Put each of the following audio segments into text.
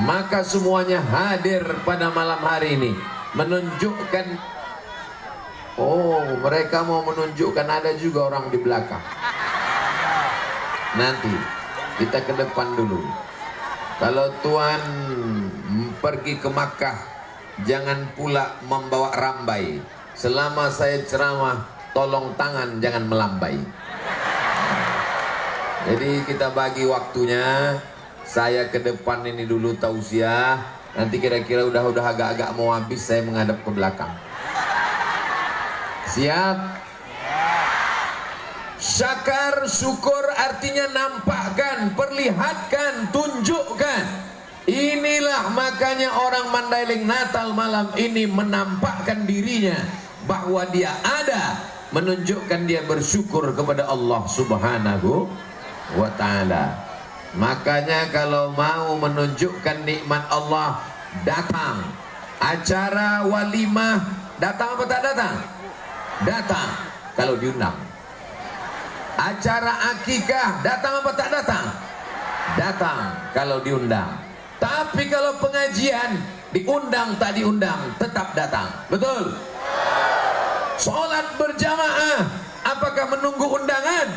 Maka semuanya hadir pada malam hari ini menunjukkan, oh mereka mau menunjukkan ada juga orang di belakang. Nanti kita ke depan dulu. Kalau Tuhan pergi ke Makkah, jangan pula membawa rambai. Selama saya ceramah, tolong tangan jangan melambai. Jadi kita bagi waktunya. Saya ke depan ini dulu tausiah. Nanti kira-kira udah agak-agak mau habis, saya menghadap ke belakang. Siap? Syakar, syukur artinya nampakkan, perlihatkan, tunjukkan. Inilah makanya orang Mandailing Natal malam ini menampakkan dirinya bahwa dia ada, menunjukkan dia bersyukur kepada Allah Subhanahu wa ta'ala. Makanya kalau mau menunjukkan nikmat Allah, datang acara walimah, datang apa tak datang? Datang kalau diundang. Acara akikah, datang apa tak datang? Datang kalau diundang. Tapi kalau pengajian, diundang tak diundang, tetap datang. Betul? Sholat berjamaah, apakah menunggu undangan?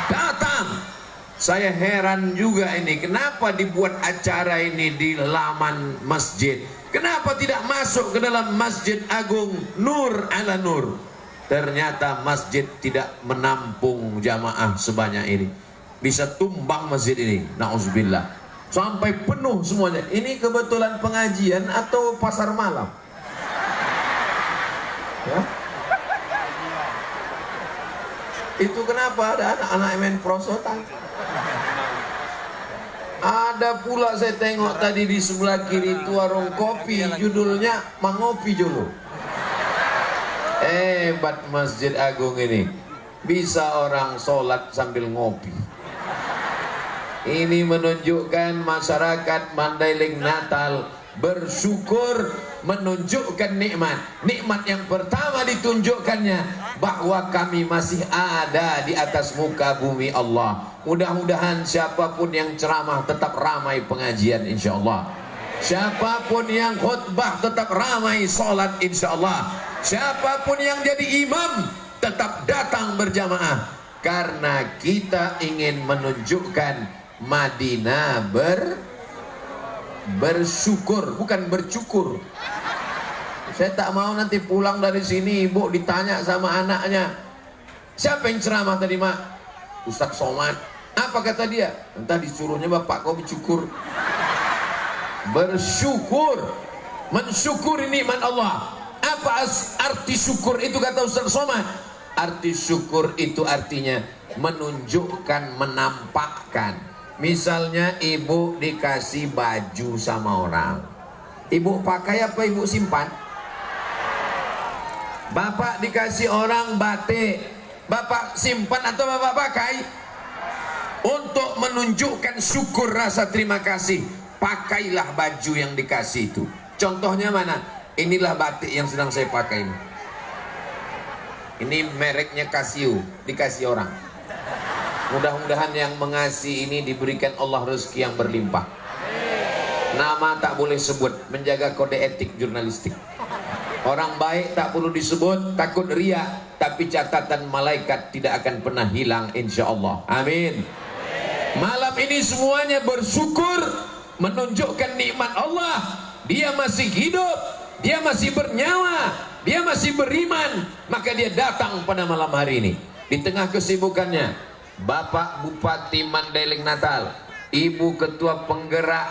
Datang. Saya heran juga ini, kenapa dibuat acara ini di laman masjid? Kenapa tidak masuk ke dalam Masjid Agung Nur ala Nur? Ternyata masjid tidak menampung jamaah sebanyak ini. Bisa tumbang masjid ini, na'udzubillah. Sampai penuh semuanya. Ini kebetulan pengajian atau pasar malam? Ya? Itu kenapa ada anak-anak main prosotan? Ada pula saya tengok tadi di sebelah kiri itu warung kopi, judulnya Mangopi Jolo. Hebat Masjid Agung ini, bisa orang sholat sambil ngopi. Ini menunjukkan masyarakat Mandailing Natal bersyukur, menunjukkan nikmat. Nikmat yang pertama ditunjukkannya bahwa kami masih ada di atas muka bumi Allah. Mudah-mudahan siapapun yang ceramah tetap ramai pengajian insyaallah. Siapapun yang khutbah tetap ramai sholat insyaallah. Siapapun yang jadi imam tetap datang berjamaah. Karena kita ingin menunjukkan Madinah bersyukur, bukan bercukur. Saya tak mau nanti pulang dari sini ibu ditanya sama anaknya, siapa yang ceramah tadi mak? Ustaz Somad. Apa kata dia? Entah, disuruhnya bapak kau bersyukur. Bersyukur, mensyukuri nikmat Allah. Apa arti syukur itu kata Ustaz Somad? Arti syukur itu artinya menunjukkan, menampakkan. Misalnya ibu dikasih baju sama orang, ibu pakai apa ibu simpan? Bapak dikasih orang batik, bapak simpan atau bapak pakai? Untuk menunjukkan syukur rasa terima kasih, pakailah baju yang dikasih itu. Contohnya mana? Inilah batik yang sedang saya pakai ini. Ini mereknya Casio, dikasih orang. Mudah-mudahan yang mengasih ini diberikan Allah rezeki yang berlimpah. Nama tak boleh sebut, menjaga kode etik jurnalistik. Orang baik tak perlu disebut, takut ria. Tapi catatan malaikat tidak akan pernah hilang insya Allah. Amin. Malam ini semuanya bersyukur, menunjukkan nikmat Allah. Dia masih hidup, dia masih bernyawa, dia masih beriman. Maka dia datang pada malam hari ini. Di tengah kesibukannya, Bapak Bupati Mandailing Natal, Ibu Ketua Penggerak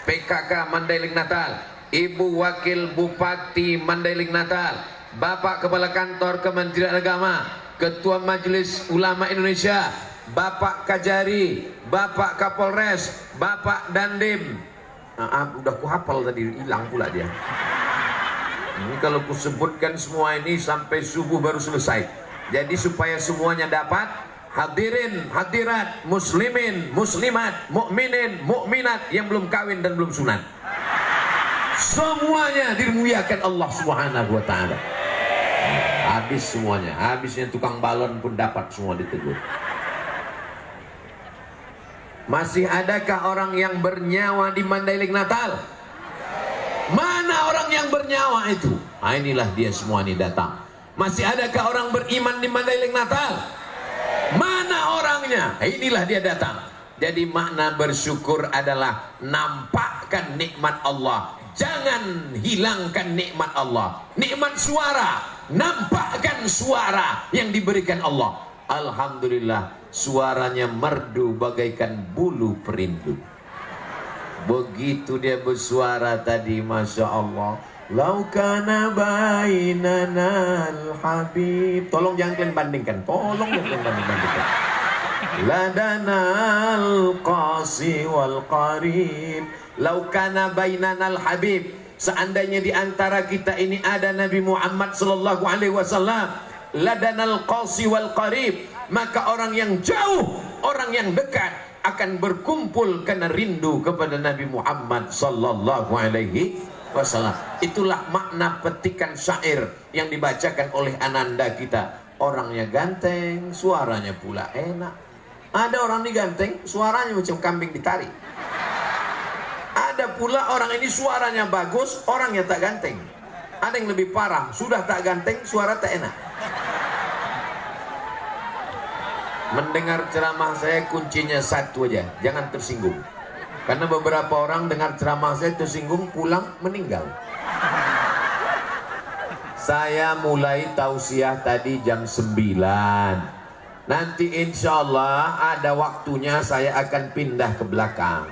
PKK Mandailing Natal, Ibu Wakil Bupati Mandailing Natal, Bapak Kepala Kantor Kementerian Agama, Ketua Majelis Ulama Indonesia, Bapak Kajari, Bapak Kapolres, Bapak Dandim. Udah kuhafal tadi, hilang pula dia. Ini kalau kusebutkan semua ini sampai subuh baru selesai. Jadi supaya semuanya dapat, hadirin, hadirat, muslimin, muslimat, mukminin, mukminat yang belum kawin dan belum sunat, semuanya dimuliakan Allah Subhanahu wa ta'ala. Habis semuanya, habisnya tukang balon pun dapat semua ditegur. Masih adakah orang yang bernyawa di Mandailing Natal? Mana orang yang bernyawa itu? Nah, inilah dia semua ini datang. Masih adakah orang beriman di Mandailing Natal? Mana orangnya? Inilah dia datang. Jadi makna bersyukur adalah nampakkan nikmat Allah, jangan hilangkan nikmat Allah. Nikmat suara, nampakkan suara yang diberikan Allah. Alhamdulillah, suaranya merdu bagaikan bulu perindu. Begitu dia bersuara tadi, Masya Allah. Lau kana bainana al-habib. Tolong jangan kalian bandingkan. Tolong jangan kalian bandingkan. Ladanal qasi wal qarib. Lau kana bainana al-habib. Seandainya di antara kita ini ada Nabi Muhammad sallallahu alaihi wasallam, ladanal qasi wal qarib, maka orang yang jauh, orang yang dekat akan berkumpul karena rindu kepada Nabi Muhammad sallallahu alaihi wasallam. Itulah makna petikan syair yang dibacakan oleh ananda kita. Orangnya ganteng, suaranya pula enak. Ada orang ini ganteng, suaranya macam kambing ditarik. Ada pula orang ini suaranya bagus, orangnya tak ganteng. Ada yang lebih parah, sudah tak ganteng, suara tak enak. Mendengar ceramah saya kuncinya satu aja, jangan tersinggung. Karena beberapa orang dengar ceramah saya tersinggung, pulang meninggal. Saya mulai tausiah tadi jam 9. Nanti insya Allah ada waktunya saya akan pindah ke belakang.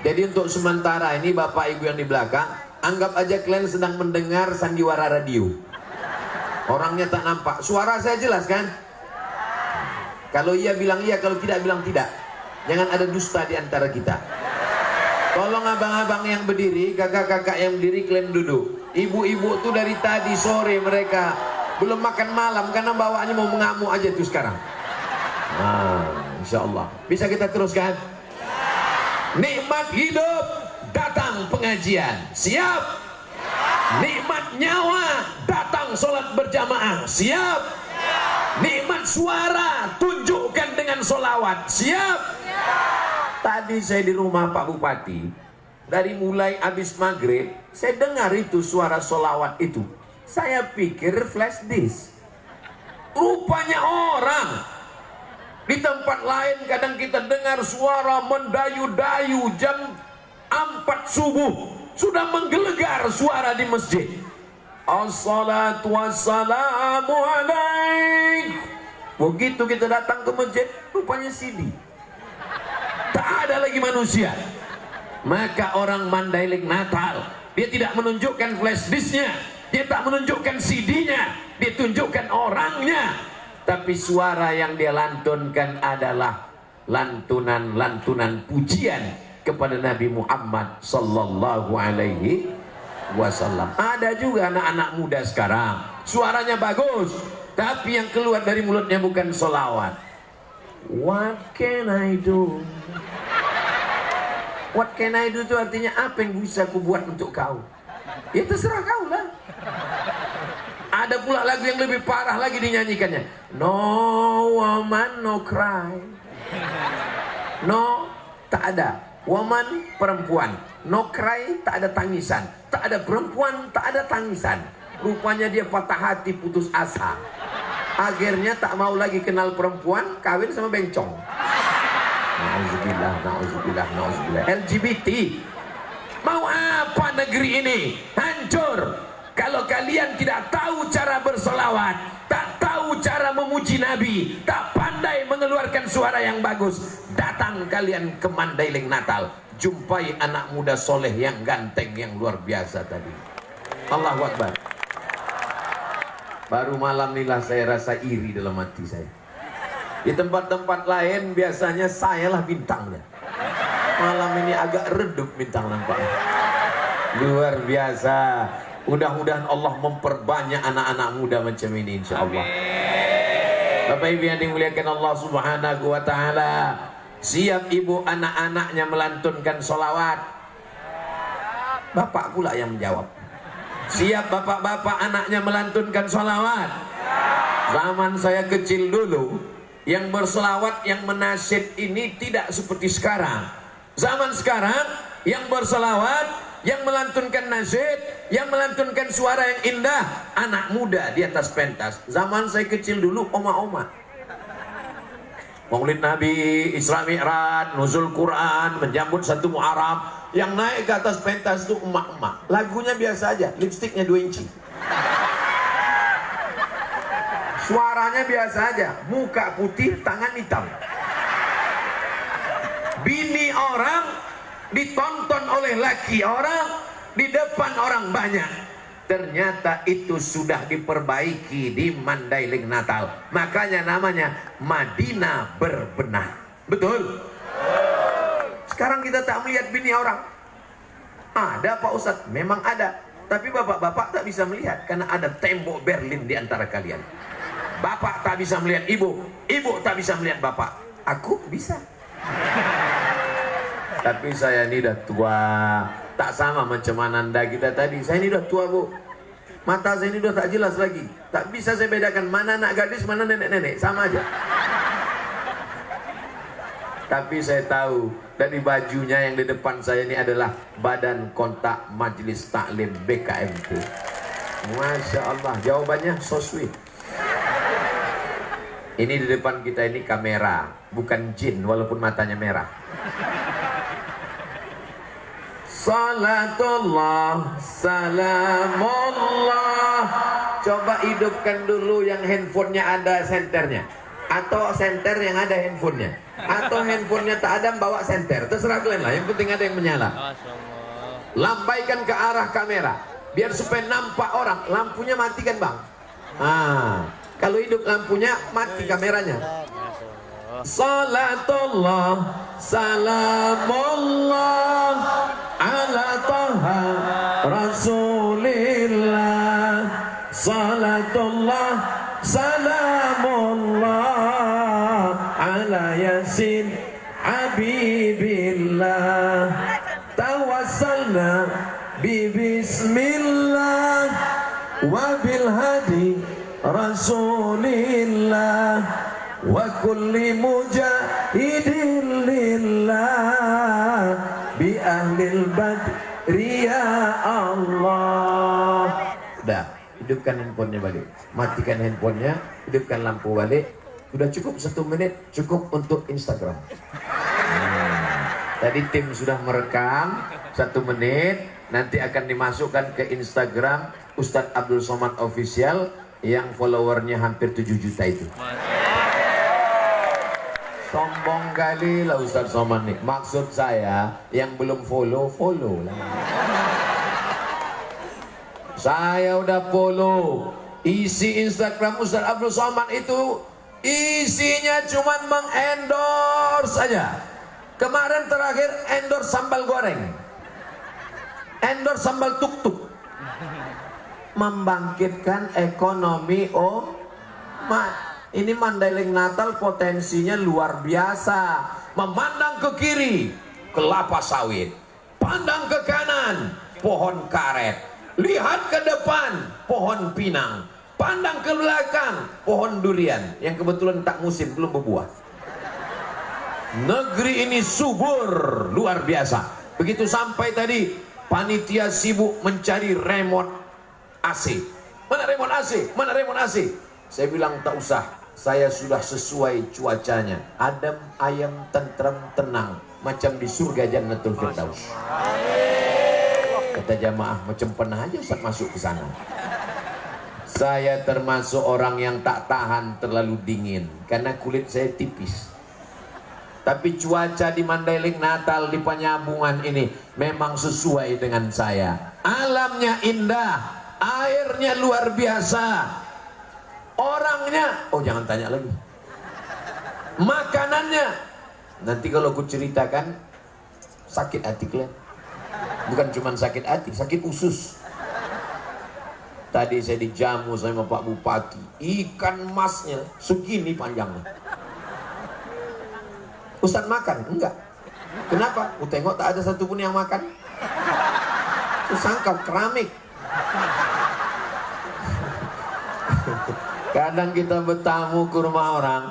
Jadi untuk sementara ini Bapak Ibu yang di belakang, anggap aja kalian sedang mendengar sandiwara radio. Orangnya tak nampak, suara saya jelas kan? Kalau iya bilang iya, kalau tidak bilang tidak. Jangan ada dusta di antara kita. Tolong abang-abang yang berdiri, kakak-kakak yang berdiri, kalian duduk. Ibu-ibu tuh dari tadi sore mereka belum makan malam karena bawaannya mau mengamuk aja tuh sekarang. Nah, insya Allah bisa kita teruskan. Nikmat hidup, datang pengajian, siap. Nikmat nyawa, datang sholat berjamaah, siap. Nikmat suara, tunjukkan dengan sholawat, siap. Tadi saya di rumah Pak Bupati, dari mulai habis maghrib saya dengar itu suara sholawat itu. Saya pikir flash disk, rupanya orang. Di tempat lain kadang kita dengar suara mendayu-dayu jam 4 subuh, sudah menggelegar suara di masjid. Assalatu wassalamu alaik. Begitu kita datang ke masjid, rupanya CD. Tak ada lagi manusia. Maka orang Mandailing Natal, dia tidak menunjukkan flash disknya, dia tak menunjukkan CD-nya, dia tunjukkan orangnya. Tapi suara yang dia lantunkan adalah lantunan-lantunan pujian kepada Nabi Muhammad sallallahu alaihi wasallam. Ada juga anak-anak muda sekarang, suaranya bagus, tapi yang keluar dari mulutnya bukan sholawat. What can I do? What can I do itu artinya apa yang bisa aku buat untuk kau? Ya terserah kau lah. Ada pula lagu yang lebih parah lagi dinyanyikannya. No woman no cry. No, tak ada. Woman, perempuan. No cry, tak ada tangisan. Tak ada perempuan, tak ada tangisan. Rupanya dia patah hati, putus asa. Akhirnya tak mau lagi kenal perempuan, kawin sama bencong. Nauzubillah, nauzubillah, nauzubillah. LGBT. Mau apa negeri ini? Hancur. Kalau kalian tidak tahu cara berselawat, tak tahu cara memuji Nabi, tak pandai mengeluarkan suara yang bagus, datang kalian ke Mandailing Natal, jumpai anak muda soleh yang ganteng, yang luar biasa tadi. Allahu Akbar. Baru malam inilah saya rasa iri dalam hati saya. Di tempat-tempat lain biasanya sayalah bintangnya. Malam ini agak redup bintang nampaknya. Luar biasa. Mudah-mudahan Allah memperbanyak anak-anak muda macam ini, insya Allah. Bapak Ibu yang dimuliakan Allah Subhanahu wa Ta'ala, siap ibu anak-anaknya melantunkan sholawat? Bapak pula yang menjawab. Siap bapak-bapak anaknya melantunkan sholawat? Zaman saya kecil dulu, Yang berselawat, yang menasyid ini tidak seperti sekarang. Zaman sekarang yang berselawat, yang melantunkan nasyid, yang melantunkan suara yang indah, anak muda di atas pentas. Zaman saya kecil dulu oma-oma. Maulid Nabi, Isra Mi'raj, nuzul Quran, menjambut 1 Muharram, yang naik ke atas pentas itu emak-emak. Lagunya biasa aja, lipstiknya 2 inci. Suaranya biasa aja, muka putih, tangan hitam. Bini orang ditonton oleh laki orang di depan orang banyak. Ternyata itu sudah diperbaiki di Mandailing Natal. Makanya namanya Madinah berbenah. Betul? Sekarang kita tak melihat bini orang. Ada Pak Ustadz? Memang ada. Tapi bapak-bapak tak bisa melihat karena ada tembok Berlin di antara kalian. Bapak tak bisa melihat ibu, ibu tak bisa melihat bapak. Aku bisa. Tapi saya ini udah tua. Tak sama macam Ananda kita tadi. Saya ini udah tua, Bu. Mata saya ini udah tak jelas lagi. Tak bisa saya bedakan mana anak gadis, mana nenek-nenek. Sama aja. Tapi saya tahu dari bajunya yang di depan saya ini adalah Badan Kontak Majelis Taklim BKMT. Masya Allah, jawabannya so sweet. Ini di depan kita ini kamera, bukan jin walaupun matanya merah. Salatullah, salamullah. Coba hidupkan dulu yang handphonenya ada senternya. Atau senter yang ada handphonenya. Atau handphonenya tak ada, bawa senter. Terserah kalian lah, yang penting ada yang menyala. Lambaikan ke arah kamera. Biar supaya nampak orang. Lampunya matikan bang. Kalau hidup lampunya, mati kameranya. Salatullah, salamullah ala taha rasulillah. Salatullah, salamullah ala yasin habibillah. Tawassalna bi bismillah wa bil hadi Rasulillah wa kulli mujahidin lillah bi ahlil badri ya Allah. Udah, hidupkan handphonenya balik. Matikan handphonenya, hidupkan lampu balik. Sudah cukup 1 menit, cukup untuk Instagram. Tadi tim sudah merekam 1 menit, nanti akan dimasukkan ke Instagram Ustadz Abdul Somad Official yang followernya hampir 7 juta itu. Sombong kali lah Ustadz Somad nih. Maksud saya yang belum follow, follow lah. Saya udah follow. Isi Instagram Ustadz Abdul Somad itu isinya cuma mengendorse saja. Kemarin terakhir endorse sambal goreng, endorse sambal tuk-tuk. Membangkitkan ekonomi ini Mandailing Natal potensinya luar biasa. Memandang ke kiri, kelapa sawit. Pandang ke kanan, pohon karet. Lihat ke depan, pohon pinang. Pandang ke belakang, pohon durian. Yang kebetulan tak musim, belum berbuah. Negeri ini subur, luar biasa. Begitu sampai tadi, panitia sibuk mencari remote AC. Mana remote AC? Mana remote AC? Saya bilang tak usah. Saya sudah sesuai cuacanya. Adem, ayam, tentram, tenang. Macam di surga Jannatul Firdaus. Kata jamaah, macam pernah aja Ustaz masuk ke sana. Saya termasuk orang yang tak tahan terlalu dingin. Karena kulit saya tipis. Tapi cuaca di Mandailing Natal, di Penyambungan ini memang sesuai dengan saya. Alamnya indah. Airnya luar biasa. Orangnya, oh jangan tanya lagi. Makanannya, nanti kalau aku ceritakan sakit hati kalian. Bukan cuma sakit hati, sakit usus. Tadi saya dijamu sama Pak Bupati, ikan masnya segini panjangnya. Ustaz makan? Enggak. Kenapa? Aku tengok tak ada satupun yang makan. Aku sangka keramik. Kadang kita bertamu ke rumah orang,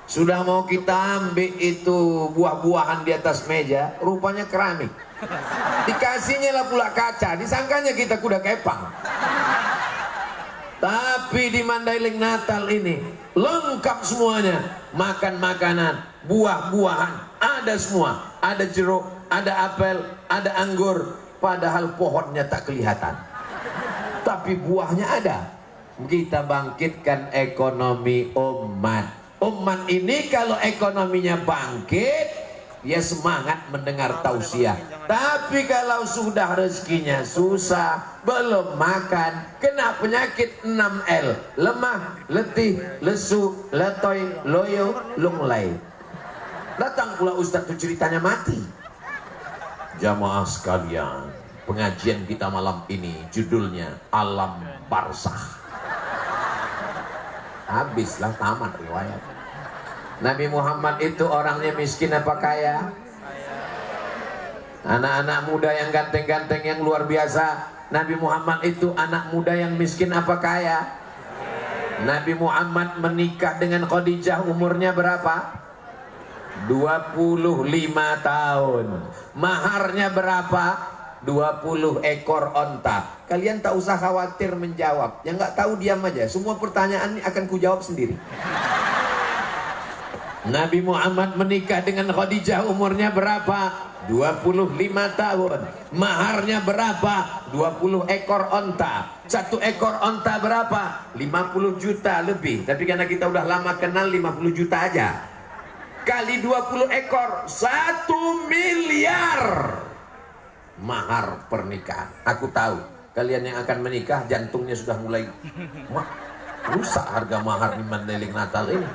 Sudah mau kita ambil itu buah-buahan di atas meja, rupanya keramik. Dikasihnya lah pula kaca, disangkanya kita kuda kepang. Tapi di Mandailing Natal ini lengkap semuanya, makan makanan, buah-buahan, ada semua, ada jeruk, ada apel, ada anggur, padahal pohonnya tak kelihatan, tapi buahnya ada. Kita bangkitkan ekonomi umat. Umat ini kalau ekonominya bangkit, dia semangat mendengar tausiah. Tapi kalau sudah rezekinya susah, belum makan, kena penyakit 6L, lemah, letih, lesu, letoy, loyo, lunglai. Datang pula ustaz itu ceritanya mati. Jamaah sekalian, pengajian kita malam ini judulnya Alam Barzakh. Habislah, tamat riwayat. Nabi Muhammad itu orangnya miskin apa kaya? Anak-anak muda yang ganteng-ganteng yang luar biasa. Nabi Muhammad itu anak muda yang miskin apa kaya? Nabi Muhammad menikah dengan Khadijah umurnya berapa? 25 tahun. Maharnya berapa? 20 ekor onta. Kalian tak usah khawatir menjawab. Yang nggak tahu diam aja. Semua pertanyaan ini akan kujawab sendiri. Nabi Muhammad menikah dengan Khadijah umurnya berapa? 25 tahun. Maharnya berapa? 20 ekor onta. Satu ekor onta berapa? 50 juta lebih. Tapi karena kita udah lama kenal, 50 juta aja. Kali 20 ekor, 1 miliar. Mahar pernikahan. Aku tahu kalian yang akan menikah jantungnya sudah mulai rusak harga mahar di Mandailing Natal ini.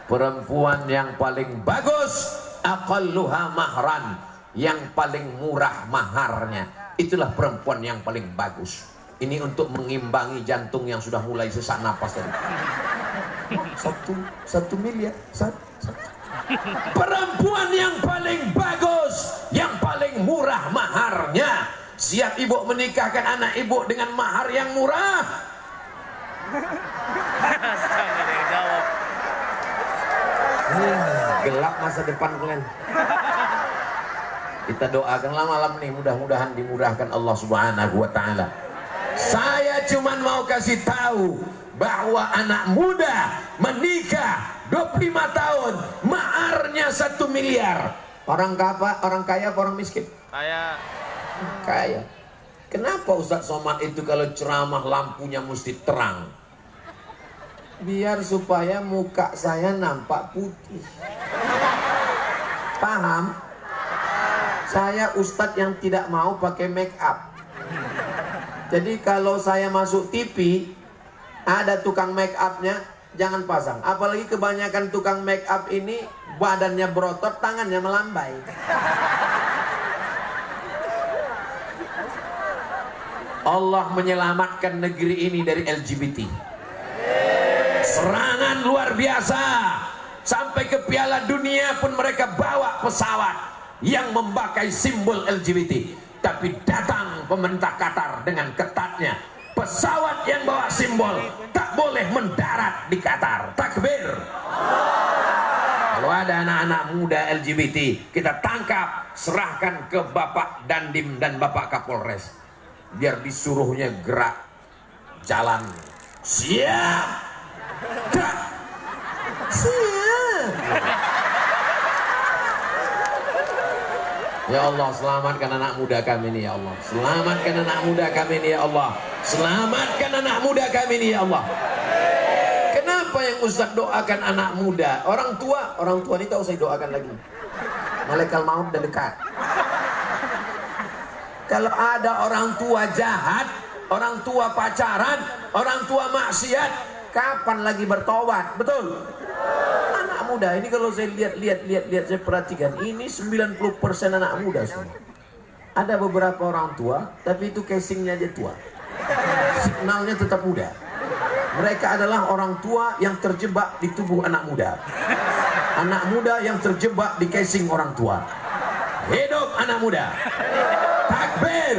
Perempuan yang paling bagus, aqalluha mahran, yang paling murah maharnya, itulah perempuan yang paling bagus. Ini untuk mengimbangi jantung yang sudah mulai sesak napas tadi. 1 miliar. Perempuan yang paling bagus, yang paling murah maharnya. Siap ibu menikahkan anak ibu dengan mahar yang murah? Gelap masa depan kalian. Kita doakanlah malam ini, mudah-mudahan dimudahkan Allah Subhanahu wa taala. Saya cuman mau kasih tahu bahwa anak muda menikah 25 tahun, maharnya 1 miliar. Orang kaya apa orang miskin? Kaya. Kenapa Ustaz Somad itu kalau ceramah lampunya mesti terang? Biar supaya muka saya nampak putih. Paham? Saya ustadz yang tidak mau pakai make up. Jadi kalau saya masuk TV, ada tukang make upnya, jangan pasang. Apalagi kebanyakan tukang make up ini badannya berotot, tangannya melambai. Allah menyelamatkan negeri ini dari LGBT. Serangan luar biasa. Sampai ke Piala Dunia pun mereka bawa pesawat yang memakai simbol LGBT. Tapi datang pemerintah Qatar dengan ketatnya, pesawat yang bawa simbol tak boleh mendarat di Qatar. Takbir. Kalau ada anak-anak muda LGBT, kita tangkap, serahkan ke Bapak Dandim dan Bapak Kapolres, biar disuruhnya gerak jalan. Siap. Siap. Ya Allah, selamatkan anak muda kami ini ya Allah. Selamatkan anak muda kami ini ya Allah. Selamatkan anak muda kami ini ya Allah. Kenapa yang Ustaz doakan anak muda? Orang tua ini tak usah doakan lagi. Malaikat maut dan dekat. Kalau ada orang tua jahat, orang tua pacaran, orang tua maksiat, kapan lagi bertobat? Betul? Anak muda ini kalau saya lihat saya perhatikan, ini 90% anak muda semua. Ada beberapa orang tua, tapi itu casingnya aja tua. Signalnya tetap muda. Mereka adalah orang tua yang terjebak di tubuh anak muda. Anak muda yang terjebak di casing orang tua. Hidup anak muda. Takbir.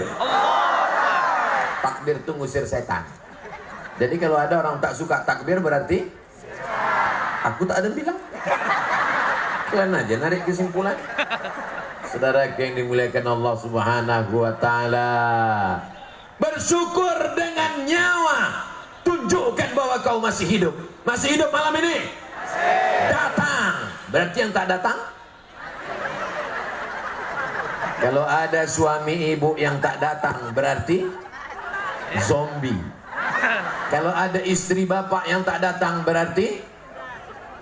Takbir itu ngusir setan. Jadi kalau ada orang tak suka takbir berarti Aku tak ada bilang. Kalian aja narik kesimpulan. Saudara yang dimuliakan Allah Subhanahu wa taala. Bersyukur dengan nyawa. Tunjukkan bahwa kau masih hidup. Masih hidup malam ini? Masih. Datang. Berarti yang tak datang? Kalau ada suami ibu yang tak datang, berarti zombie. Kalau ada istri bapak yang tak datang, berarti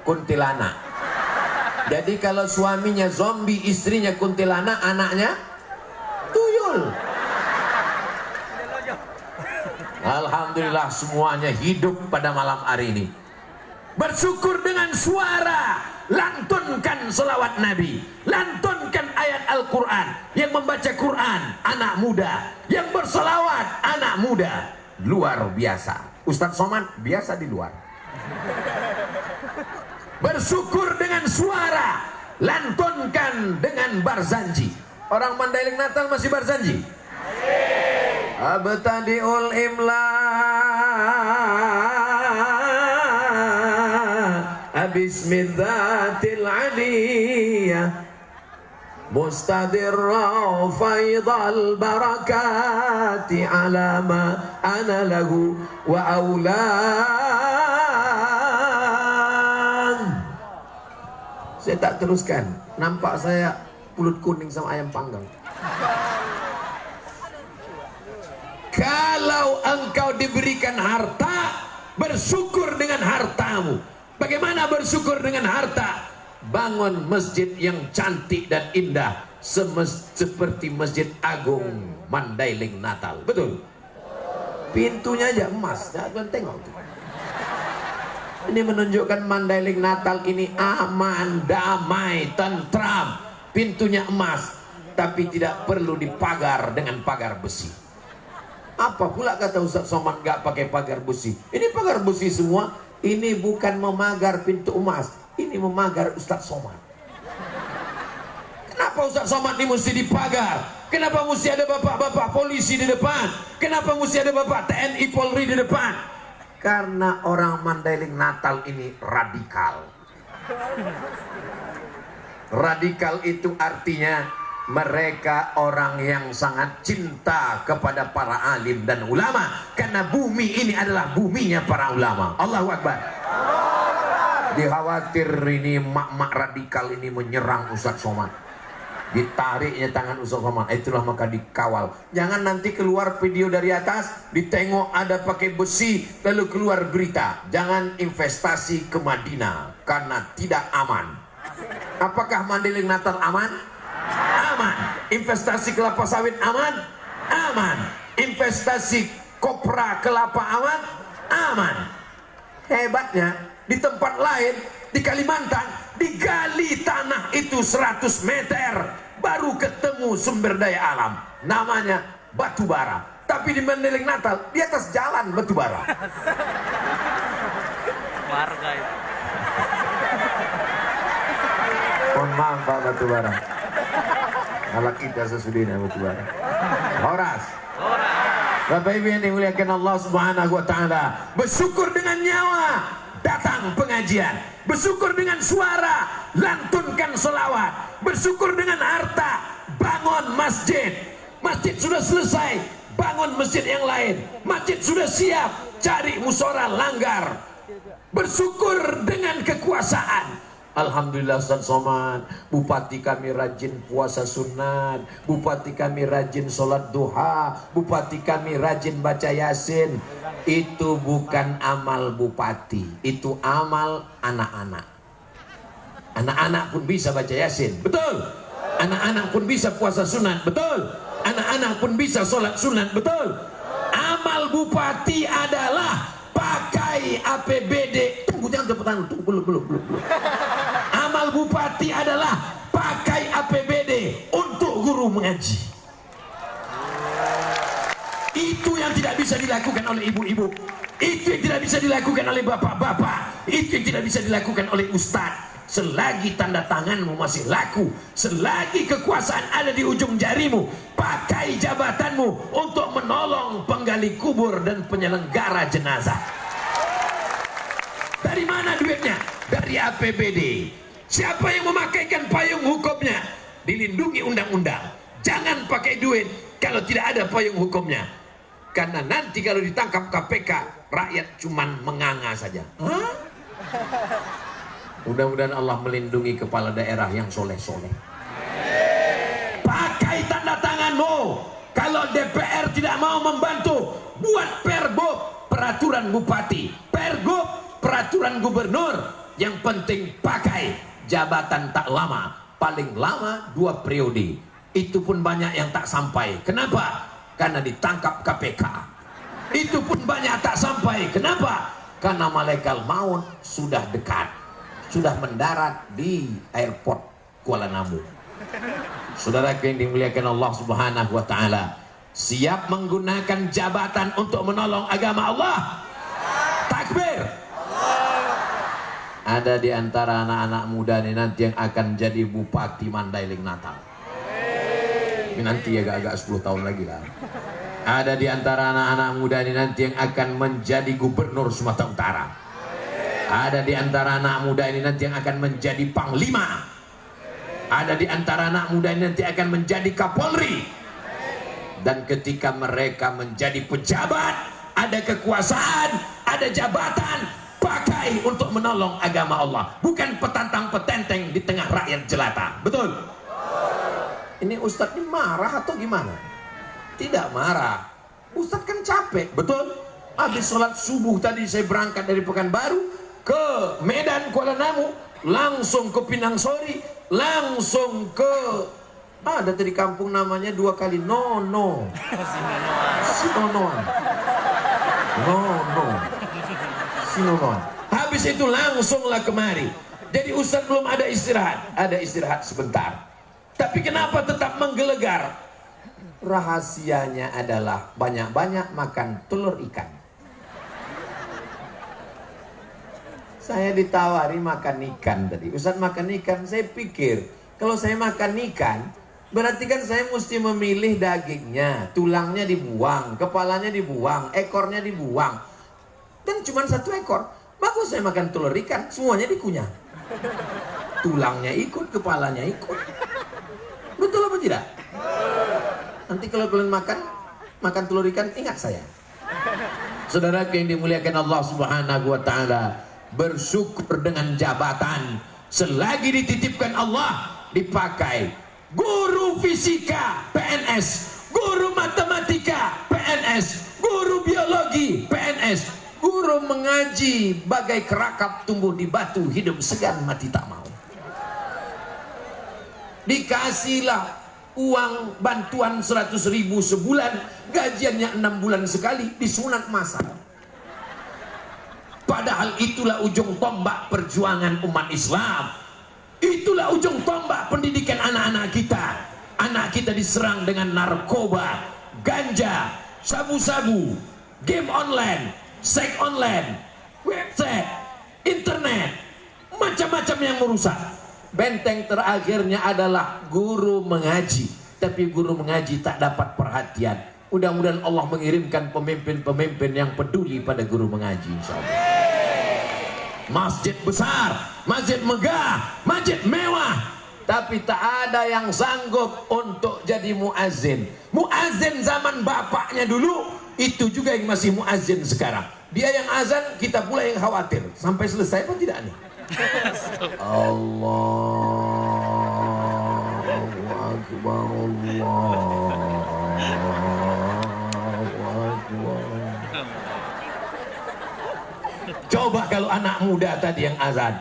kuntilanak. Jadi kalau suaminya zombie, istrinya kuntilanak, anaknya tuyul. Alhamdulillah semuanya hidup pada malam hari ini. Bersyukur dengan suara. Lantunkan selawat Nabi. Lantunkan ayat Al-Quran. Yang membaca Quran anak muda. Yang berselawat anak muda. Luar biasa. Ustadz Somad biasa di luar. Bersyukur dengan suara. Lantunkan dengan barzanji. Orang Mandailing Natal masih barzanji? Abtadi'ul imla Bismidzatil aliyah Mustadirra faidal barakati ala ma ana lahu wa aulan. Saya tak teruskan. Nampak saya pulut kuning sama ayam panggang. Kalau engkau diberikan harta, bersyukur dengan hartamu. Bagaimana bersyukur dengan harta? Bangun masjid yang cantik dan indah seperti Masjid Agung Mandailing Natal. Betul? Pintunya aja emas. Jangan tengok tuh. Ini menunjukkan Mandailing Natal ini aman, damai, tentram. Pintunya emas, tapi tidak perlu dipagar dengan pagar besi. Apa pula kata Ustaz Somad gak pakai pagar besi? Ini pagar besi semua. Ini bukan memagar pintu emas, ini memagar Ustaz Somad. Kenapa Ustaz Somad ini mesti dipagar? Kenapa mesti ada bapak-bapak polisi di depan? Kenapa mesti ada bapak TNI Polri di depan? Karena orang Mandailing Natal ini radikal. Radikal itu artinya mereka orang yang sangat cinta kepada para alim dan ulama, karena bumi ini adalah buminya para ulama. Allahu Akbar. Dikhawatir ini mak-mak radikal ini menyerang Ustaz Somad. Ditariknya tangan Ustaz Somad, itulah maka dikawal. Jangan nanti keluar video dari atas, ditengok ada pakai besi, lalu keluar berita, jangan investasi ke Madinah karena tidak aman. Apakah Mandailing Natal aman? Aman. Investasi kelapa sawit aman? Aman. Investasi kopra kelapa aman? Aman. Hebatnya di tempat lain, di Kalimantan, digali tanah itu 100 meter baru ketemu sumber daya alam, namanya batu bara. Tapi di Mandailing Natal di atas jalan batu bara. Warga itu. Mohon maaf Pak batu bara. Alat kita sesudahnya batu bara. Horas. Bapak Ibu yang dimuliakan Allah Subhanahu wa taala, bersyukur dengan nyawa, datang pengajian. Bersyukur dengan suara, lantunkan selawat. Bersyukur dengan harta, bangun masjid. Masjid sudah selesai, bangun masjid yang lain. Masjid sudah siap, cari musyawarah langgar. Bersyukur dengan kekuasaan. Alhamdulillah Ustaz Somad, bupati kami rajin puasa sunat, bupati kami rajin sholat duha, bupati kami rajin baca yasin. Itu bukan amal bupati, itu amal anak-anak. Anak-anak pun bisa baca yasin, betul. Anak-anak pun bisa puasa sunat, betul. Anak-anak pun bisa sholat sunat, betul. Amal bupati adalah pakai APBD. Tunggu, jangan cepetan, tunggu, belum. Amal bupati adalah pakai APBD untuk guru mengaji. Itu yang tidak bisa dilakukan oleh ibu-ibu. Itu yang tidak bisa dilakukan oleh bapak-bapak. Itu yang tidak bisa dilakukan oleh ustadz. Selagi tanda tanganmu masih laku, selagi kekuasaan ada di ujung jarimu, pakai jabatanmu untuk menolong penggali kubur dan penyelenggara jenazah. Dari mana duitnya? Dari APBD. Siapa yang memakaikan payung hukumnya? Dilindungi undang-undang. Jangan pakai duit kalau tidak ada payung hukumnya. Karena nanti kalau ditangkap KPK, rakyat cuman menganga saja. Hah? Mudah-mudahan Allah melindungi kepala daerah yang soleh-soleh. Pakai tanda tanganmu. Kalau DPR tidak mau membantu, buat Pergub, peraturan bupati, Pergub, peraturan gubernur. Yang penting pakai jabatan tak lama, paling lama 2 periode. Itu pun banyak yang tak sampai. Kenapa? Karena ditangkap KPK. Itu pun banyak tak sampai. Kenapa? Karena malaikat maut sudah dekat, sudah mendarat di airport Kuala Namu. Saudara yang dimuliakan Allah Subhanahu wa taala, siap menggunakan jabatan untuk menolong agama Allah? Takbir. Ada di antara anak-anak muda ini nanti yang akan jadi bupati Mandailing Natal. Ini nanti agak-agak 10 tahun lagi lah. Ada di antara anak-anak muda ini nanti yang akan menjadi gubernur Sumatera Utara. Ada di antara anak muda ini nanti yang akan menjadi panglima. Ada di antara anak muda ini nanti akan menjadi Kapolri. Dan ketika mereka menjadi pejabat, ada kekuasaan, ada jabatan, pakai untuk menolong agama Allah, bukan petantang petenteng di tengah rakyat jelata. Betul? Ini Ustadz ini marah atau gimana? Tidak marah. Ustadz kan capek, betul? Habis sholat subuh tadi saya berangkat dari Pekanbaru ke Medan Kuala Namu, langsung ke Pinang Sori, langsung ke ada tadi kampung namanya 2 kali Nono, Sinonoan, Nono, Sinonoan. Habis itu langsunglah kemari. Jadi Ustadz belum ada istirahat sebentar. Tapi kenapa tetap menggelegar? Rahasianya adalah banyak-banyak makan telur ikan. Saya ditawari makan ikan tadi. Ustadz makan ikan, saya pikir kalau saya makan ikan, berarti kan saya mesti memilih dagingnya, tulangnya dibuang, kepalanya dibuang, ekornya dibuang. Dan cuma 1 ekor. Bagus saya makan telur ikan, semuanya dikunyah. Tulangnya ikut, kepalanya ikut. Betul apa tidak? Nanti kalau kalian makan telur ikan, ingat saya. Saudara yang dimuliakan Allah Subhanahu wa taala, bersyukur dengan jabatan selagi dititipkan Allah dipakai. Guru fisika PNS, guru matematika PNS, guru biologi PNS, guru mengaji bagai kerakap tumbuh di batu, hidup segan mati tak mau. Dikasihlah uang bantuan 100.000 sebulan, gajiannya 6 bulan sekali, disunat masal. Padahal itulah ujung tombak perjuangan umat Islam. Itulah ujung tombak pendidikan anak-anak kita. Anak kita diserang dengan narkoba, ganja, sabu-sabu, game online, seks online, website, internet, macam-macam yang merusak. Benteng terakhirnya adalah guru mengaji. Tapi guru mengaji tak dapat perhatian. Mudah-mudahan Allah mengirimkan pemimpin-pemimpin yang peduli pada guru mengaji, insyaallah. Masjid besar, masjid megah, masjid mewah, tapi tak ada yang sanggup untuk jadi muazzin. Muazzin zaman bapaknya dulu, itu juga yang masih muazzin sekarang. Dia yang azan, kita pula yang khawatir. Sampai selesai apa tidak nih? Allahu Akbar, Allahu Akbar. Coba kalau anak muda tadi yang azan.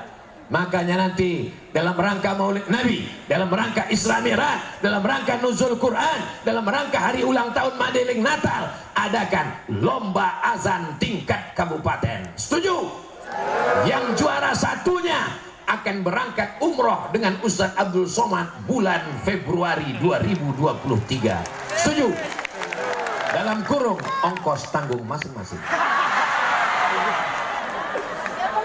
Makanya nanti dalam rangka Maulid Nabi, dalam rangka Isra Mi'raj, dalam rangka Nuzul Quran, dalam rangka hari ulang tahun Mandailing Natal, adakan lomba azan tingkat kabupaten. Setuju? Yang juara satunya akan berangkat umroh dengan Ustadz Abdul Somad bulan Februari 2023. Setuju? Dalam kurung ongkos tanggung masing-masing.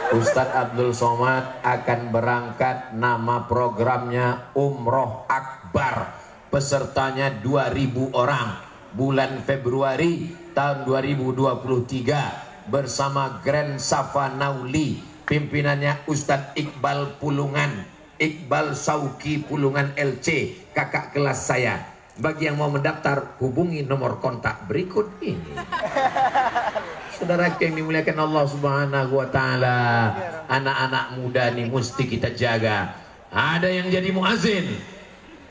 Ustadz Abdul Somad akan berangkat, nama programnya Umroh Akbar. Pesertanya 2.000 orang. Bulan Februari tahun 2023 bersama Grand Safa Nauli Pimpinannya Ustadz Iqbal Pulungan, Iqbal Sauki Pulungan LC, kakak kelas saya. Bagi yang mau mendaftar, hubungi nomor kontak berikut ini. Saudara yang dimuliakan Allah Subhanahu wa taala, anak-anak muda nih mesti kita jaga. Ada yang jadi muazin.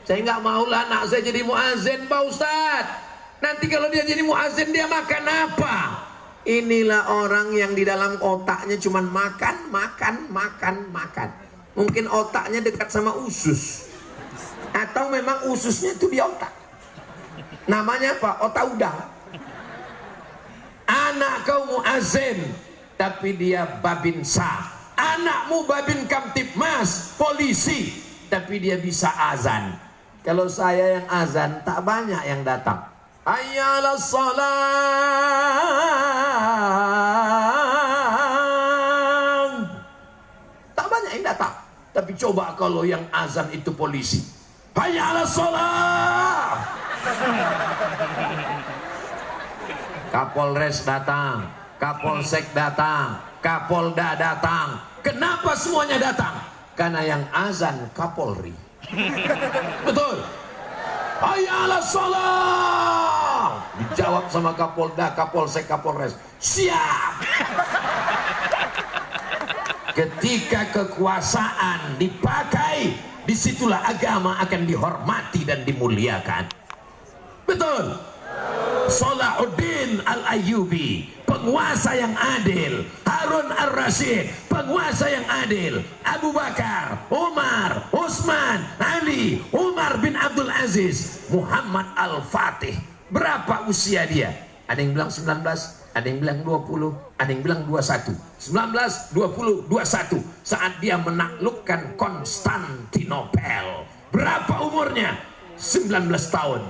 Saya nggak mau lah anak saya jadi muazin, Pak Ustadz. Nanti kalau dia jadi muazin, dia makan apa? Inilah orang yang di dalam otaknya cuman makan. Mungkin otaknya dekat sama usus. Atau memang ususnya itu di otak. Namanya apa? Otak udang. Anak kau muazin, tapi dia babinsa. Anakmu babin kamtipmas, polisi, tapi dia bisa azan. Kalau saya yang azan, tak banyak yang datang. Hayya 'alas shalah. Tak banyak yang datang. Tapi coba kalau yang azan itu polisi. Hayya 'alas shalah. Kapolres datang, Kapolsek datang, Kapolda datang. Kenapa semuanya datang? Karena yang azan Kapolri. Betul. Hayya 'alas shalah. Dijawab sama Kapolda, Kapolsek, Kapolres. Siap. Ketika kekuasaan dipakai, disitulah agama akan dihormati dan dimuliakan. Betul. Salahuddin Al-Ayyubi, penguasa yang adil. Harun Ar-Rasyid, penguasa yang adil. Abu Bakar, Umar, Utsman, Ali, Umar bin Abdul Aziz, Muhammad Al-Fatih. Berapa usia dia? Ada yang bilang 19, ada yang bilang 20, ada yang bilang 21. 19, 20, 21. Saat dia menaklukkan Konstantinopel. Berapa umurnya? 19 tahun.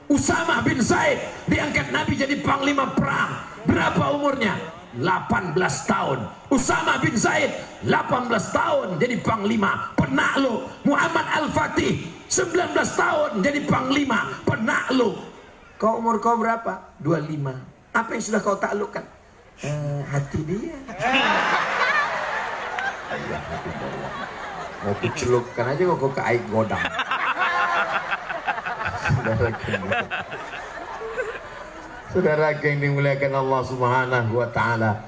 Usama bin Zaid diangkat Nabi jadi panglima perang. Berapa umurnya? 18 tahun. Usama bin Zaid 18 tahun jadi panglima penakluk. Muhammad Al-Fatih 19 tahun jadi panglima penakluk. Kau umur kau berapa? 25. Apa yang sudah kau taklukkan? Hati dia. Mau kucelupkan aja kok ke air godang. Saudara yang dimuliakan Allah Subhanahu wa taala,